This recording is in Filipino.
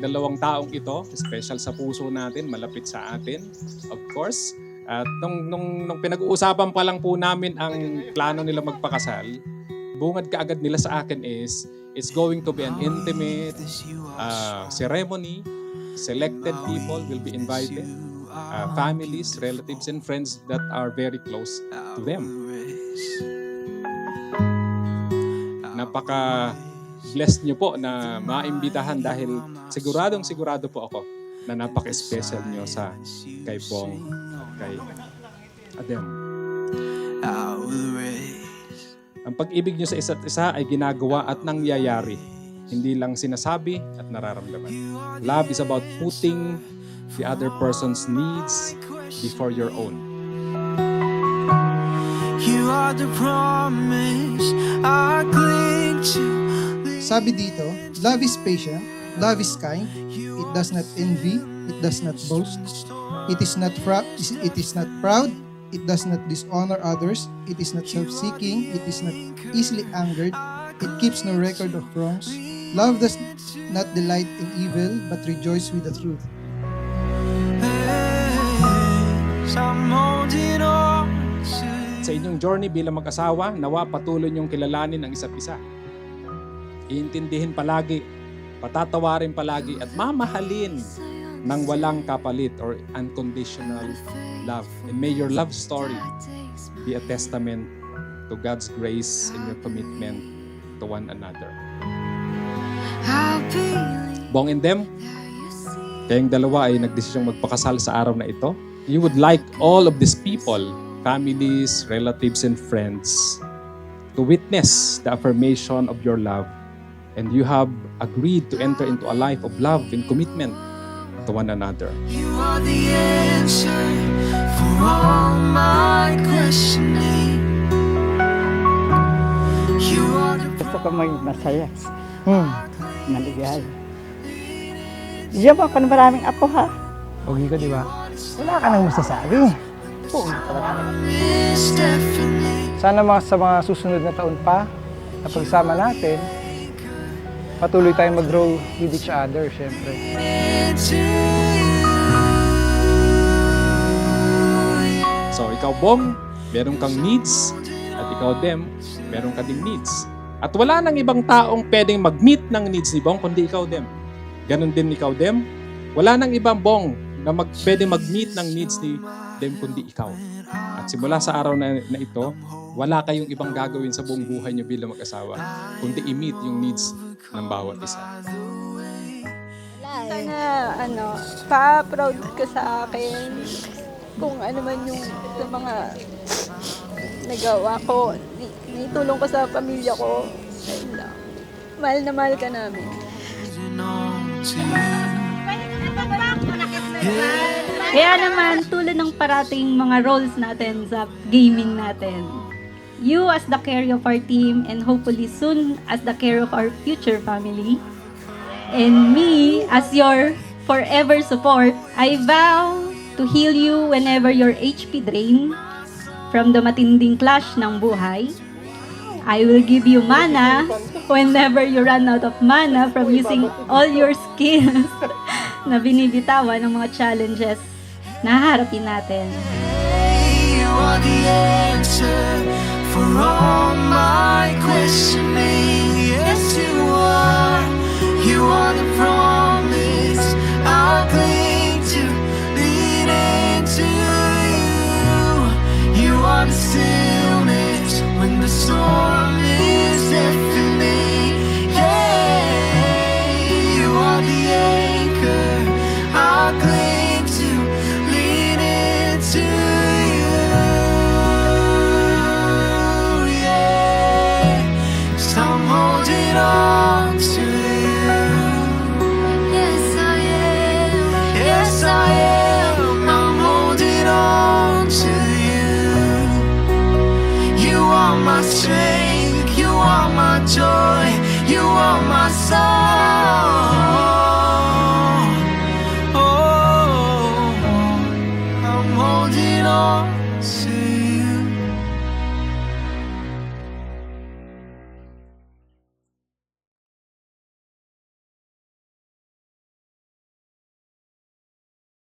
Dalawang taong ito, special sa puso natin, malapit sa atin, of course. At nung pinag-uusapan pa lang po namin ang plano nila magpakasal, bungad kaagad nila sa akin is, it's going to be an intimate ceremony. Selected people will be invited. Families, relatives, and friends that are very close to them. Napaka-blessed nyo po na maimbitahan dahil sigurado po ako na napaka-special nyo sa kay Bong, kay Adem. Ang pag-ibig nyo sa isa't isa ay ginagawa at nangyayari. Hindi lang sinasabi at nararamdaman. Love is about putting the other person's needs before your own. You are the promise I cling to. Sabi dito, love is patient, love is kind, it does not envy, it does not boast, it is not proud, it does not dishonor others, it is not self-seeking, it is not easily angered, it keeps no record of wrongs. Love does not delight in evil, but rejoice with the truth. Sa inyong journey bilang mag-asawa, nawa patuloy niyong kilalanin ang isa't isa. Iintindihin palagi, patatawarin palagi, at mamahalin ng walang kapalit or unconditional love. And may your love story be a testament to God's grace in your commitment to one another. Bong and Dem, kayong dalawa ay nagdesisyong magpakasal sa araw na ito. You would like all of these people, families, relatives, and friends to witness the affirmation of your love, and you have agreed to enter into a life of love and commitment to one another. You are the answer for all my questioning. You are the Gusto ko maging masaya. Maligaya. Diyan mo ako ng maraming apo, ha? Pogi ko, di ba? Wala ka nang masasabi. Pogi talaga. promise definitely. Sana sa mga susunod na taon pa, na pagsama natin, patuloy tayong mag-grow with each other, syempre. So ikaw, Bong, meron kang needs, at ikaw, Dem, meron ka ding needs. At wala nang ibang taong pwedeng mag-meet ng needs ni Bong, kundi ikaw, Dem. Ganon din ikaw, Dem. Wala nang ibang Bong na pwedeng mag-meet ng needs ni Dem, kundi ikaw. At simula sa araw na ito, wala kayong ibang gagawin sa buong buhay niyo bilang mag-asawa, kundi i-meet yung needs ng bawat isa. Sana, pa-proud ka sa akin. kung ano man yung sa mga nagawa ko. Nitulong ko sa pamilya ko. Ayun lang. Mahal na mahal ka namin. Kaya naman, tulad ng parating mga roles natin sa gaming natin, you as the carrier of our team and hopefully soon as the carrier of our future family, and me as your forever support, I vow to heal you whenever your HP drain from the matinding clash ng buhay. I will give you mana whenever you run out of mana from using all your skills na binibitawan ng mga challenges na harapin natin. You are the answer for all my questioning. Yes, you are. You are the promise I cling to, lean into you. You are the stillness when the storm is deafening. Yeah, you are the anchor I cling to, lean into you. Yeah, 'cause I'm holding on to you. Yes, I am. Yes, I am. I'm holding on to you. You are my strength. You are my joy. You are my song. Oh, I'm holding on